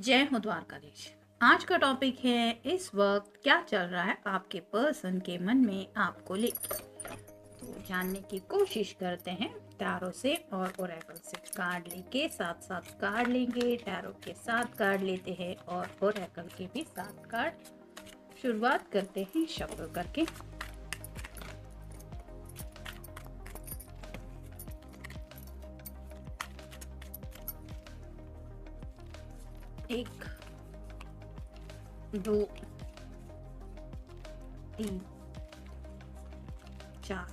जय हो द्वारकाधीश। आज का टॉपिक है इस वक्त क्या चल रहा है आपके पर्सन के मन में आपको लेकर। तो जानने की कोशिश करते हैं टैरो से और ओरेकल से। कार्ड लेके साथ साथ कार्ड लेंगे, टैरो के साथ कार्ड लेते हैं और ओरेकल के भी साथ कार्ड। शुरुआत करते हैं शफल करके। एक, दो, तीन, चार,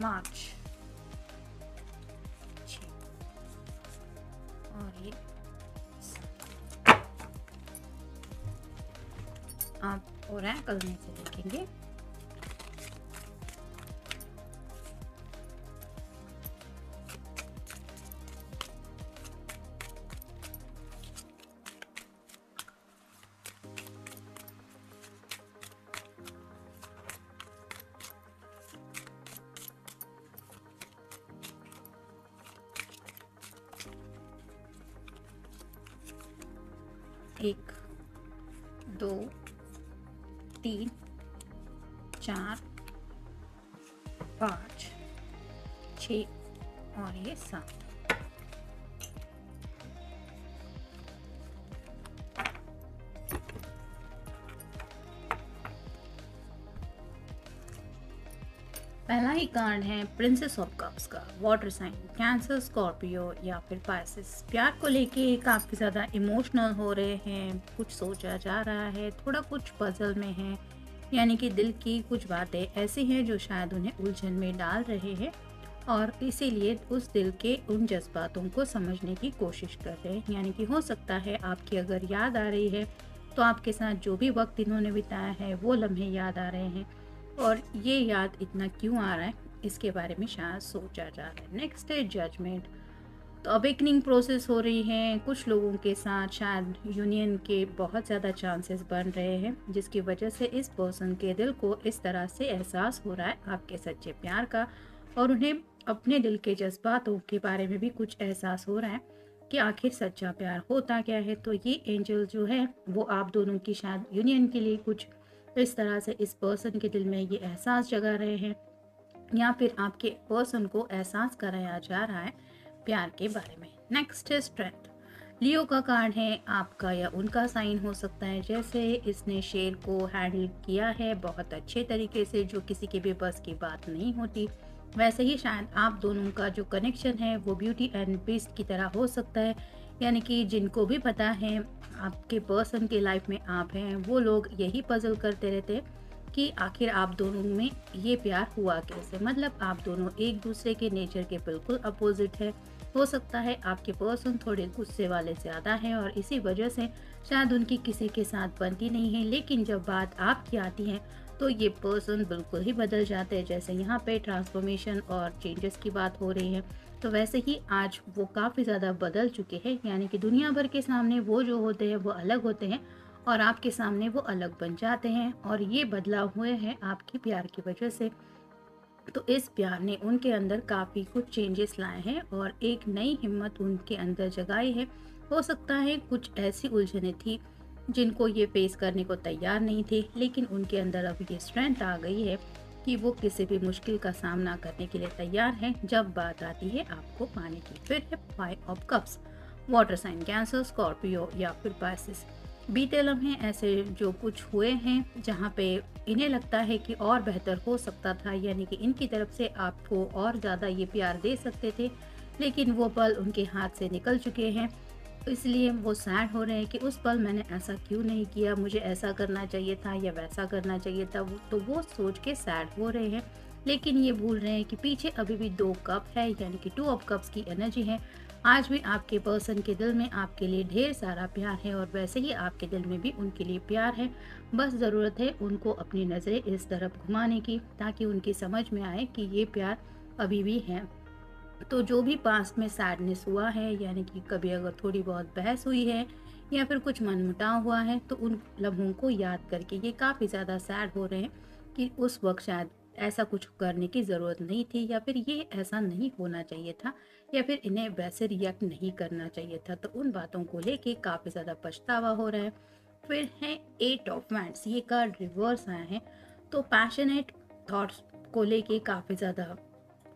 पाँच, छः और ये आप ओरेकल में से देखेंगे। एक, दो, तीन, चार, पाँच, छः और ये सात। पहला ही कार्ड है प्रिंसेस ऑफ कप्स का। वाटर साइन, कैंसर, स्कॉर्पियो या फिर पाइसेस। प्यार को लेके काफ़ी ज़्यादा इमोशनल हो रहे हैं, कुछ सोचा जा रहा है, थोड़ा कुछ पजल में है, यानी कि दिल की कुछ बातें ऐसी हैं जो शायद उन्हें उलझन में डाल रहे हैं और इसीलिए उस दिल के उन जज्बातों को समझने की कोशिश कर रहे हैं। यानी कि हो सकता है आपकी अगर याद आ रही है तो आपके साथ जो भी वक्त इन्होंने बिताया है वो लम्हे याद आ रहे हैं और ये याद इतना क्यों आ रहा है इसके बारे में शायद सोचा जा रहा है। नेक्स्ट है जजमेंट। तो अवेकनिंग प्रोसेस हो रही है कुछ लोगों के साथ, शायद यूनियन के बहुत ज़्यादा चांसेस बन रहे हैं जिसकी वजह से इस पर्सन के दिल को इस तरह से एहसास हो रहा है आपके सच्चे प्यार का और उन्हें अपने दिल के जज्बातों के बारे में भी कुछ एहसास हो रहा है कि आखिर सच्चा प्यार होता क्या है। तो ये एंजल जो है वो आप दोनों की शायद यूनियन के लिए कुछ इस तरह से इस पर्सन के दिल में ये एहसास जगा रहे हैं या फिर आपके पर्सन को एहसास कराया जा रहा है प्यार के बारे में। नेक्स्ट है स्ट्रेंथ। लियो का कार्ड है, आपका या उनका साइन हो सकता है। जैसे इसने शेर को हैंडल किया है बहुत अच्छे तरीके से जो किसी के भी बस की बात नहीं होती, वैसे ही शायद आप दोनों का जो कनेक्शन है वो ब्यूटी एंड बीस्ट की तरह हो सकता है। यानी कि जिनको भी पता है आपके पर्सन के लाइफ में आप हैं वो लोग यही पजल करते रहते हैं कि आखिर आप दोनों में ये प्यार हुआ कैसे। मतलब आप दोनों एक दूसरे के नेचर के बिल्कुल अपोजिट है। हो सकता है आपके पर्सन थोड़े गुस्से वाले ज़्यादा हैं और इसी वजह से शायद उनकी किसी के साथ बनती नहीं है, लेकिन जब बात आपकी आती है तो ये पर्सन बिल्कुल ही बदल जाते हैं। जैसे यहाँ पे ट्रांसफॉर्मेशन और चेंजेस की बात हो रही है तो वैसे ही आज वो काफ़ी ज़्यादा बदल चुके हैं। यानी कि दुनिया भर के सामने वो जो होते हैं वो अलग होते हैं और आपके सामने वो अलग बन जाते हैं और ये बदलाव हुए हैं आपके प्यार की वजह से। तो इस प्यार ने उनके अंदर काफ़ी कुछ चेंजेस लाए हैं और एक नई हिम्मत उनके अंदर जगाई है। हो सकता है कुछ ऐसी उलझनें थी जिनको ये फेस करने को तैयार नहीं थे, लेकिन उनके अंदर अब ये स्ट्रेंथ आ गई है कि वो किसी भी मुश्किल का सामना करने के लिए तैयार हैं जब बात आती है आपको पाने की। फिर है 5 of cups. Water sign, Cancer, Scorpio या फिर पाइसेस। बीते लम्हे ऐसे जो कुछ हुए हैं जहाँ पे इन्हें लगता है कि और बेहतर हो सकता था, यानी कि इनकी तरफ से आपको और ज़्यादा ये प्यार दे सकते थे, लेकिन वो पल उनके हाथ से निकल चुके हैं। इसलिए वो सैड हो रहे हैं कि उस पल मैंने ऐसा क्यों नहीं किया, मुझे ऐसा करना चाहिए था या वैसा करना चाहिए था। तो वो सोच के सैड हो रहे हैं, लेकिन ये भूल रहे हैं कि पीछे अभी भी 2 कप है, यानी कि 2 ऑफ कप्स की एनर्जी है। आज भी आपके पर्सन के दिल में आपके लिए ढेर सारा प्यार है और वैसे ही आपके दिल में भी उनके लिए प्यार है। बस ज़रूरत है उनको अपनी नज़रें इस तरफ घुमाने की ताकि उनकी समझ में आए कि ये प्यार अभी भी है। तो जो भी पास्ट में सैडनेस हुआ है, यानी कि कभी अगर थोड़ी बहुत बहस हुई है या फिर कुछ मनमुटाव हुआ है, तो उन लम्हों को याद करके ये काफ़ी ज़्यादा सैड हो रहे हैं कि उस वक्त शायद ऐसा कुछ करने की ज़रूरत नहीं थी, या फिर ये ऐसा नहीं होना चाहिए था, या फिर इन्हें वैसे रिएक्ट नहीं करना चाहिए था। तो उन बातों को लेके काफ़ी ज़्यादा पछतावा हो रहा है। फिर है एट ऑफ वैंड्स, ये कार्ड रिवर्स आया है। तो पैशनेट थॉट्स को लेके काफ़ी ज़्यादा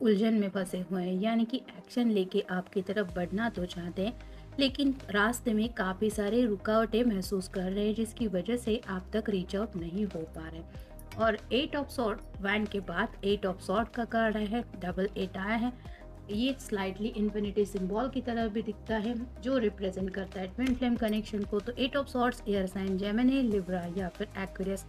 उलझन में फंसे हुए हैं, यानी कि एक्शन लेके आपकी तरफ बढ़ना तो चाहते हैं, लेकिन रास्ते में काफ़ी सारे रुकावटें महसूस कर रहे हैं, जिसकी वजह से आप तक रीच आउट नहीं हो पा रहे। और एट ऑफ सॉर्ड वैंड के बाद एट ऑफ सॉर्ड का कार्ड आया है, डबल एट आया है। ये स्लाइटली इन्फिनिटी सिंबल की तरह भी दिखता है, जो रिप्रेजेंट करता है ट्विन फ्लेम कनेक्शन को। तो eight of swords air sign Gemini, Libra या फिर एक्वेरियस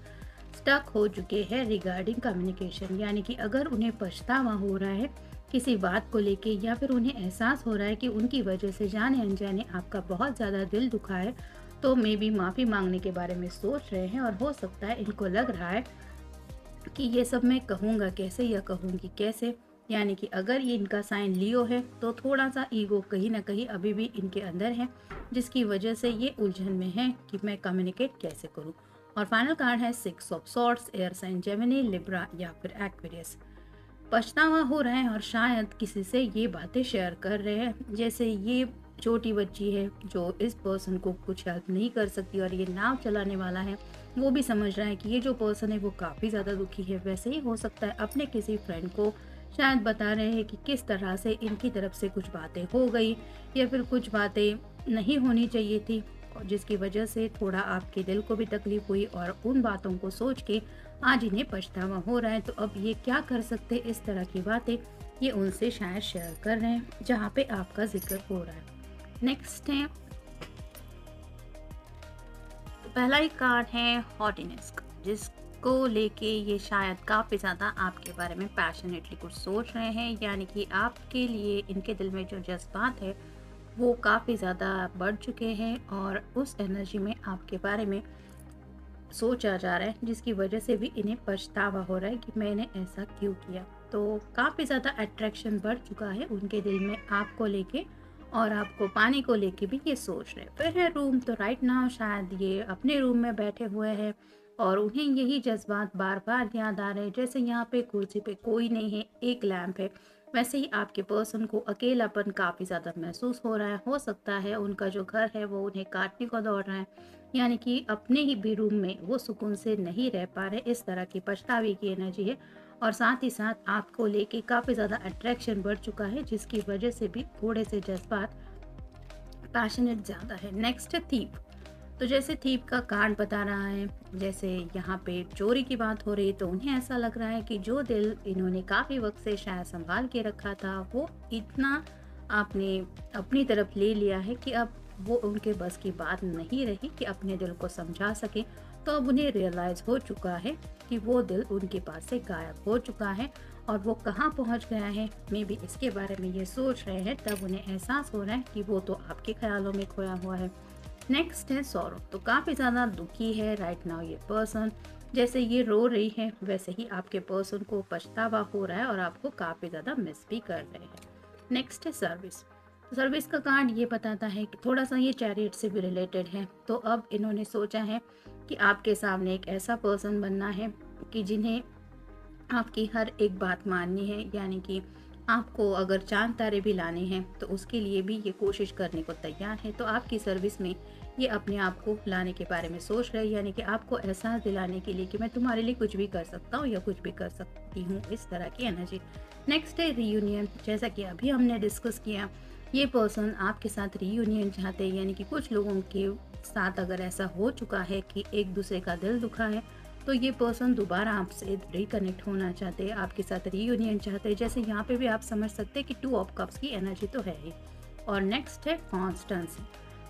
स्टक हो चुके हैं रिगार्डिंग कम्युनिकेशन, यानी कि अगर उन्हें पछतावा हो रहा है किसी बात को लेके, या फिर उन्हें एहसास हो रहा है कि उनकी वजह से जाने अनजाने आपका बहुत ज़्यादा दिल दुखा है, तो मे भी माफ़ी मांगने के बारे में सोच रहे हैं। और हो सकता है इनको लग रहा है कि ये सब मैं कहूँगा कैसे या कहूँगी कैसे, यानी कि अगर ये इनका साइन लियो है तो थोड़ा सा ईगो कहीं ना कहीं अभी भी इनके अंदर है, जिसकी वजह से ये उलझन में है कि मैं कम्युनिकेट कैसे करूँ। और फाइनल कार्ड है six of swords, air sign Gemini, Libra या फिर एक्वेरियस। पछतावा हो रहा है और शायद किसी से ये बातें शेयर कर रहे हैं, जैसे ये छोटी बच्ची है जो इस पर्सन को कुछ हेल्प नहीं कर सकती, और ये नाव चलाने वाला है वो भी समझ रहा है कि ये जो पर्सन है वो काफ़ी ज़्यादा दुखी है। वैसे ही हो सकता है अपने किसी फ्रेंड को शायद बता रहे हैं कि किस तरह से इनकी तरफ से कुछ बातें हो गई, या फिर कुछ बातें नहीं होनी चाहिए थी, और जिसकी वजह से थोड़ा आपके दिल को भी तकलीफ हुई, और उन बातों को सोच के आज इन्हें पछतावा हो रहा है। तो अब ये क्या कर सकते, इस तरह की बातें ये उनसे शायद शेयर कर रहे हैं, जहाँ पे आपका जिक्र हो रहा है। नेक्स्ट है, तो पहला ही कार्ड है हॉटिनेस का, जिसको लेके ये शायद काफ़ी ज़्यादा आपके बारे में पैशनेटली कुछ सोच रहे हैं, यानी कि आपके लिए इनके दिल में जो जज्बात है वो काफ़ी ज़्यादा बढ़ चुके हैं, और उस एनर्जी में आपके बारे में सोचा जा रहा है, जिसकी वजह से भी इन्हें पछतावा हो रहा है कि मैंने ऐसा क्यों किया। तो काफ़ी ज़्यादा अट्रैक्शन बढ़ चुका है उनके दिल में आपको लेके, और आपको पाने को लेके भी ये सोच रहे हैं। फिर है रूम, तो राइट नाउ शायद ये अपने रूम में बैठे हुए हैं, और उन्हें यही जज्बात बार बार याद आ रहे हैं, जैसे यहाँ पे कुर्सी पे कोई नहीं है, एक लैंप है। वैसे ही आपके पर्सन को अकेलापन काफ़ी ज़्यादा महसूस हो रहा है। हो सकता है उनका जो घर है वो उन्हें काटने को दौड़ रहा है, यानी कि अपने ही भी रूम में वो सुकून से नहीं रह पा रहे, इस तरह की पछतावे की एनर्जी है। और साथ ही साथ आपको लेके काफ़ी ज़्यादा अट्रैक्शन बढ़ चुका है, जिसकी वजह से भी थोड़े से जज्बात पैशनेट ज़्यादा है। नेक्स्ट है थीप, तो जैसे थीप का कार्ड बता रहा है, जैसे यहाँ पे चोरी की बात हो रही, तो उन्हें ऐसा लग रहा है कि जो दिल इन्होंने काफ़ी वक्त से शायद संभाल के रखा था, वो इतना आपने अपनी तरफ ले लिया है कि अब वो उनके बस की बात नहीं रही कि अपने दिल को समझा सके। तो अब उन्हें रियलाइज़ हो चुका है कि वो दिल उनके पास से गायब हो चुका है, और वो कहाँ पहुँच गया है, मे बी इसके बारे में ये सोच रहे हैं। तब उन्हें एहसास हो रहा है कि वो तो आपके ख्यालों में खोया हुआ है। नेक्स्ट है सॉरो, तो काफ़ी ज़्यादा दुखी है राइट नाउ ये पर्सन। जैसे ये रो रही है, वैसे ही आपके पर्सन को पछतावा हो रहा है, और आपको काफ़ी ज़्यादा मिस भी कर रहे हैं। नेक्स्ट है सर्विस, तो सर्विस का कार्ड ये बताता है कि थोड़ा सा ये चैरियट से भी रिलेटेड है। तो अब इन्होंने सोचा है कि आपके सामने एक ऐसा पर्सन बनना है कि जिन्हें आपकी हर एक बात माननी है, यानी कि आपको अगर चांद तारे भी लाने हैं तो उसके लिए भी ये कोशिश करने को तैयार है। तो आपकी सर्विस में ये अपने आप को लाने के बारे में सोच रहे हैं, यानी कि आपको एहसास दिलाने के लिए कि मैं तुम्हारे लिए कुछ भी कर सकता हूँ या कुछ भी कर सकती हूँ, इस तरह की एनर्जी। नेक्स्ट है रीयूनियन, जैसा कि अभी हमने डिस्कस किया, ये पर्सन आपके साथ रीयूनियन चाहते हैं, यानी कि कुछ लोगों के साथ अगर ऐसा हो चुका है कि एक दूसरे का दिल दुखा है, तो ये पर्सन दोबारा आपसे रिकनेक्ट होना चाहते हैं, आपके साथ रीयूनियन चाहते हैं। जैसे यहाँ पे भी आप समझ सकते हैं कि टू ऑफ कप्स की एनर्जी तो है ही। और नेक्स्ट है कॉन्स्टेंसी,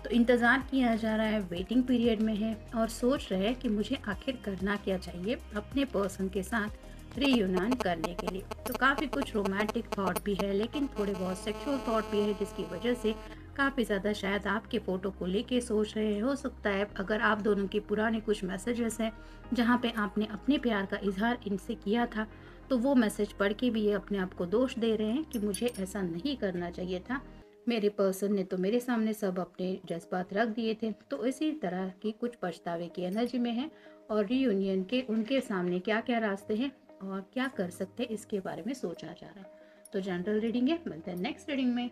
तो इंतज़ार किया जा रहा है, वेटिंग पीरियड में है, और सोच रहे हैं कि मुझे आखिर करना क्या चाहिए अपने पर्सन के साथ रीयूनियन करने के लिए। तो काफ़ी कुछ रोमांटिक थॉट भी है, लेकिन थोड़े बहुत सेक्सुअल थॉट भी है, जिसकी वजह से काफ़ी ज़्यादा शायद आपके फ़ोटो को लेके सोच रहे हैं। हो सकता है अगर आप दोनों के पुराने कुछ मैसेजेस हैं जहाँ पे आपने अपने प्यार का इजहार इनसे किया था, तो वो मैसेज पढ़ के भी ये अपने आप को दोष दे रहे हैं कि मुझे ऐसा नहीं करना चाहिए था, मेरे पर्सन ने तो मेरे सामने सब अपने जज्बात रख दिए थे। तो इसी तरह की कुछ पछतावे की एनर्जी में है, और रीयूनियन के उनके सामने क्या क्या रास्ते हैं और क्या कर सकते हैं इसके बारे में सोचा जा रहा है। तो जनरल रीडिंग है, मिलते हैं नेक्स्ट रीडिंग में।